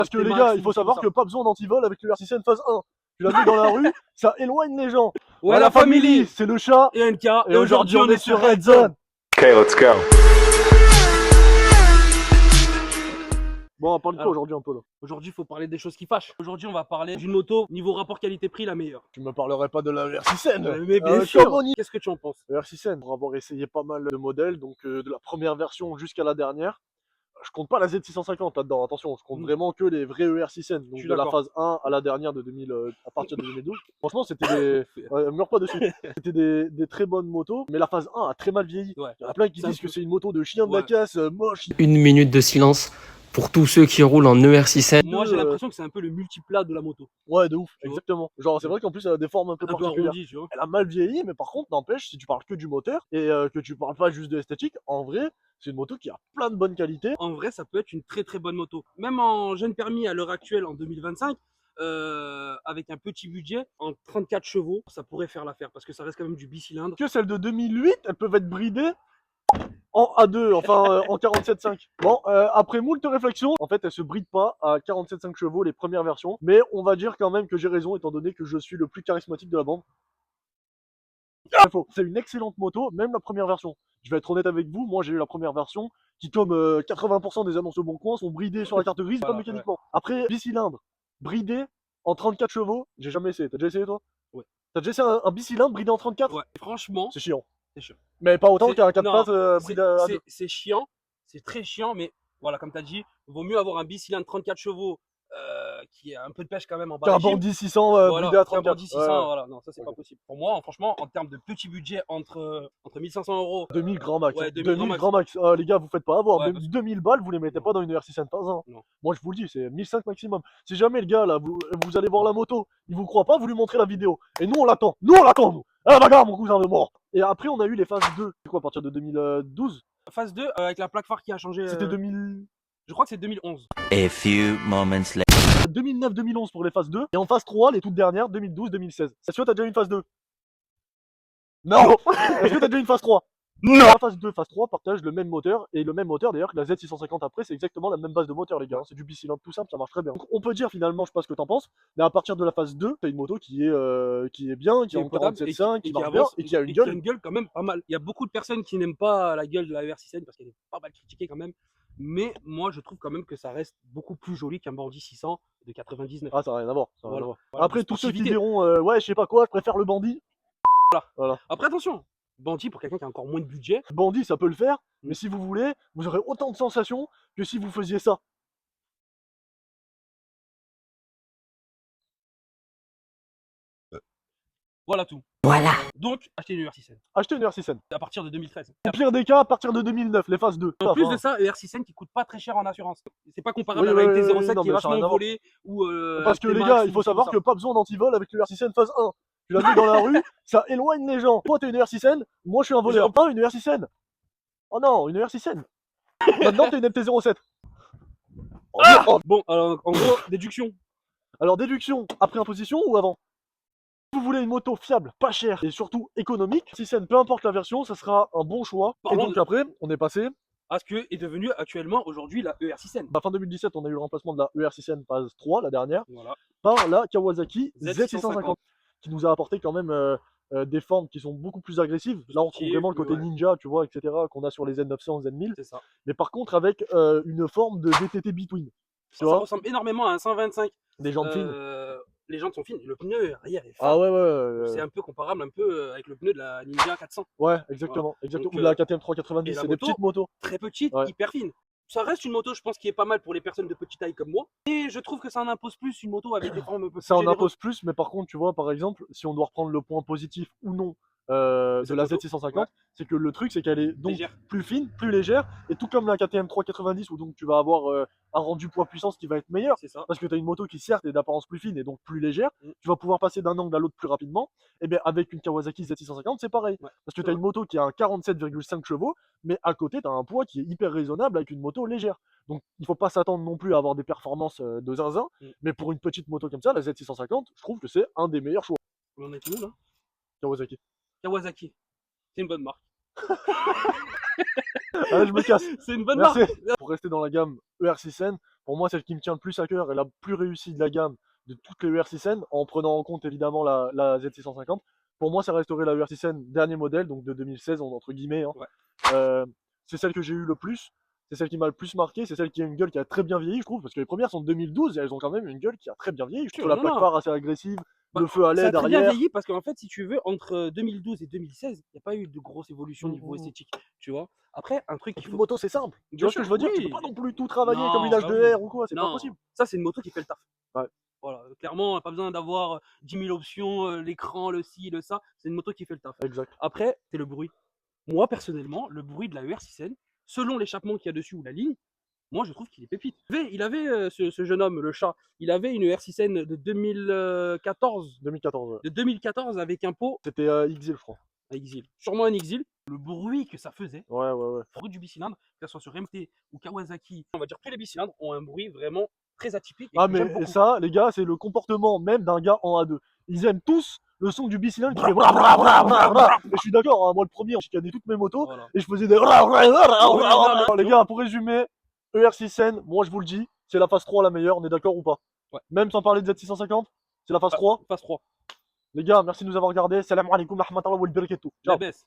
Parce que les gars, il faut savoir que pas besoin d'antivol avec le R6N phase 1. Tu l'as vu dans la rue, ça éloigne les gens. Ouais, la famille, c'est le chat. et NK. Et aujourd'hui, on est sur Red Zone. Ok, let's go. Bon, on parle de quoi aujourd'hui un peu là? Aujourd'hui, il faut parler des choses qui fâchent. Aujourd'hui, on va parler d'une moto niveau rapport qualité-prix la meilleure. Tu me parlerais pas de la R6N? Mais bien sûr. Comment Qu'est-ce que tu en penses? Le R6N, pour avoir essayé pas mal de modèles, donc de la première version jusqu'à la dernière, je compte pas la Z650 là-dedans, attention, je compte vraiment que les vrais ER6N, donc de la phase 1 à la dernière de 2000, à partir de 2012. Franchement, c'était des... Ouais, meurs pas dessus. C'était des très bonnes motos, mais la phase 1 a très mal vieilli. Ouais. Il y en a plein qui disent que c'est une moto de chien de la casse, moche. Une minute de silence pour tous ceux qui roulent en ER6N. Moi, j'ai l'impression que c'est un peu le multiplat de la moto. Ouais, de ouf, Tu vois. exactement. Genre, c'est vrai qu'en plus, elle a des formes un peu Un peu particulières. arrondi, tu vois. Elle a mal vieilli, mais par contre, n'empêche, si tu parles que du moteur et que tu parles pas juste de l'esthétique, en vrai, c'est une moto qui a plein de bonnes qualités. En vrai, ça peut être une très très bonne moto. Même en jeune permis à l'heure actuelle, en 2025, avec un petit budget, en 34 chevaux, ça pourrait faire l'affaire parce que ça reste quand même du bicylindre. Que celles de 2008, elles peuvent être bridées en A2, enfin en 47.5. Bon, après moult réflexions, en fait, elles se brident pas à 47.5 chevaux les premières versions, mais on va dire quand même que j'ai raison étant donné que je suis le plus charismatique de la bande. C'est faux. C'est une excellente moto, même la première version. Je vais être honnête avec vous, moi j'ai eu la première version qui, comme 80% des annonces au bon coin, sont bridées sur la carte grise Voilà, comme mécaniquement. Après, bicylindre, bridé en 34 chevaux, j'ai jamais essayé. T'as déjà essayé toi? Ouais. T'as déjà essayé un bicylindre bridé en 34? Ouais, franchement, C'est chiant. c'est chiant. Mais pas autant C'est- qu'un 4 non, pattes bridé à deux. c'est chiant, c'est très chiant, mais voilà, comme tu as dit, vaut mieux avoir un bicylindre 34 chevaux qui a un peu de pêche quand même en bas. Qu'un régime. bandit 600 Voilà, bridé à qu'un 34. bandit 600, Ouais. voilà, non, ça c'est pas possible. Pour moi, franchement, en termes de petit budget entre 1500 euros, 2000 grand max. ouais, hein. 2000 2000 grand max. Les gars, vous faites pas avoir. Ouais, Même parce que- 2000 balles, vous les mettez Non. pas dans une R6 pas un. Non. Moi, je vous le dis, c'est 1500 maximum. Si jamais le gars, là, vous allez voir la moto, il vous croit pas, vous lui montrez la vidéo. Et nous, on l'attend. Nous, on l'attend, nous. Ah, bagarre, mon cousin de mort. Et après, on a eu les phases 2. C'est quoi, à partir de 2012? phase 2, avec la plaque phare qui a changé. C'était 2000... Je crois que c'est 2011. A few moments later. 2009-2011 pour les phases 2. Et en phase 3, les toutes dernières, 2012-2016. Est-ce que t'as déjà eu une phase 2? Non. Est-ce que t'as déjà eu une phase 3? Non. La phase 2, phase 3 partagent le même moteur, et le même moteur d'ailleurs que la Z650 après, c'est exactement la même base de moteur les gars, hein. C'est du bicylindre tout simple, ça marche très bien. Donc on peut dire finalement, je sais pas ce que t'en penses, mais à partir de la phase 2, t'as une moto qui est bien, qui est en 47.5, qui marche bien, et qui a une gueule. Quand même pas mal. Il y a beaucoup de personnes qui n'aiment pas la gueule de la ER6N parce qu'elle est pas mal critiquée quand même. Mais moi, je trouve quand même que ça reste beaucoup plus joli qu'un Bandit 600 de 99. Ah, ça n'a rien à voir. Ça n'a rien à voir. Voilà, Après, de tous ceux qui sportivité. diront, ouais, je sais pas quoi, je préfère le bandit. Voilà. Après, attention, Bandit pour quelqu'un qui a encore moins de budget. Bandit, ça peut le faire, mais si vous voulez, vous aurez autant de sensations que si vous faisiez ça. Voilà tout. Voilà. Donc, achetez une ER6N Achetez une R6N. à partir de 2013. Au pire des cas, à partir de 2009, les phases 2. En plus de ça, ER6N qui coûte pas très cher en assurance. C'est pas comparable Oui, à la oui, NT07 oui, non, qui est mais ça a rien à vachement voir. volée ou Parce que les T-Max gars, il ou faut tout savoir ça. que pas besoin d'antivol avec le R6N phase 1. Tu l'as vu dans la rue, ça éloigne les gens. Toi, t'es une R6N, moi, je suis un voleur. Pas une R6N. Oh non, une R6N. Maintenant, t'es une MT-07. Bon, alors, en gros, déduction. Alors, déduction, après imposition ou avant? Si vous voulez une moto fiable, pas chère et surtout économique, R6N, peu importe la version, ça sera un bon choix. Et Parlons donc de- après, on est passé. À ce que est devenu actuellement aujourd'hui la ER6N. Fin 2017, on a eu le remplacement de la ER6N phase 3, la dernière, Voilà. par la Kawasaki Z650, Z650, qui nous a apporté quand même des formes qui sont beaucoup plus agressives. Là, on retrouve Sportives, vraiment le côté ouais. ninja, tu vois, etc., qu'on a sur les Z900, Z1000. C'est ça. Mais par contre, avec une forme de VTT Between. Tu Ça vois, ressemble énormément à un 125. des jantes fines. Les jantes sont fines. Le pneu arrière est fin. Ah ouais, ouais. C'est un peu comparable avec le pneu de la Ninja 400. Ouais, exactement. exactement. Donc, Ou la KTM 390, et la c'est des moto, petites motos. Très petite, Ouais. hyper fine. Ça reste une moto, je pense, qui est pas mal pour les personnes de petite taille comme moi. Et je trouve que ça en impose plus une moto avec des formes un peu plus Ça en généreuses. impose plus, mais par contre, tu vois, par exemple, si on doit reprendre le point positif ou non de la moto, Z650, ouais. c'est que le truc, c'est qu'elle est donc Légère. plus fine, plus légère, et tout comme la KTM 390, où donc tu vas avoir un rendu poids-puissance qui va être meilleur, C'est ça. parce que tu as une moto qui certes est d'apparence plus fine et donc plus légère, Mm. tu vas pouvoir passer d'un angle à l'autre plus rapidement, et bien avec une Kawasaki Z650, c'est pareil, Ouais. parce que tu as une moto qui a un 47,5 chevaux, mais à côté, tu as un poids qui est hyper raisonnable avec une moto légère. Donc il faut pas s'attendre non plus à avoir des performances de zinzin, mais pour une petite moto comme ça, la Z650, je trouve que c'est un des meilleurs choix. On en est où là? Kawasaki. Kawasaki. C'est une bonne marque. Allez, je me casse. C'est une bonne Merci. marque. Pour rester dans la gamme ER6N, pour moi, celle qui me tient le plus à cœur et la plus réussie de la gamme de toutes les ER6N, en prenant en compte évidemment la Z650. Pour moi, ça resterait la ER6N dernier modèle, donc de 2016, entre guillemets. Hein. Ouais. C'est celle que j'ai eu le plus. C'est celle qui m'a le plus marqué, c'est celle qui a une gueule qui a très bien vieilli, je trouve, parce que les premières sont de 2012 et elles ont quand même une gueule qui a très bien vieilli. Je trouve la Non, plaque non. phare assez agressive, Bah, le feu à ça a LED très bien arrière. vieilli parce qu'en fait, si tu veux, entre 2012 et 2016, il n'y a pas eu de grosse évolution au niveau Mhm. esthétique, tu vois. Après, un truc qu'il Une faut. moto, c'est simple. Tu Bien vois ce que sûr, je veux dire? Tu oui. peux pas non plus tout travailler Non, comme une bah oui. H2R ou quoi, c'est pas Non, possible. ça, c'est une moto qui fait le taf. Ouais. Voilà, clairement, pas besoin d'avoir 10 000 options, l'écran, le ci, le ça. C'est une moto qui fait le taf. Exact. Après, c'est le bruit. Moi, personnellement, le bruit de la ER6N, selon l'échappement qu'il y a dessus ou la ligne, moi, je trouve qu'il est pépite. Il avait ce jeune homme, le chat, il avait une ER6N de 2014, 2014, ouais. de 2014 avec un pot C'était XL, je crois. à Exil. Sûrement un Exil. Le bruit que ça faisait, Ouais, ouais, ouais. le bruit du bicylindre, que ce soit sur MT ou Kawasaki, on va dire tous les bicylindres ont un bruit vraiment très atypique. Et Ah, que j'aime mais beaucoup. ça, les gars, c'est le comportement même d'un gars en A2. Ils aiment tous le son du bicylindre qui fait bra bra bra bra bra. Et je suis d'accord, hein, moi le premier, j'ai chicanais toutes mes motos Voilà. et je faisais des bra bra bra bra Oui, bra. non, mais- Alors, les gars, pour résumer, ER6N, moi je vous le dis, c'est la phase 3 la meilleure, on est d'accord ou pas? Ouais. Même sans parler de Z650, c'est la phase 3. Phase 3. Les gars, merci de nous avoir regardés. Salam alaikum, rahmatullah wa barakatuh. La Ciao. baisse.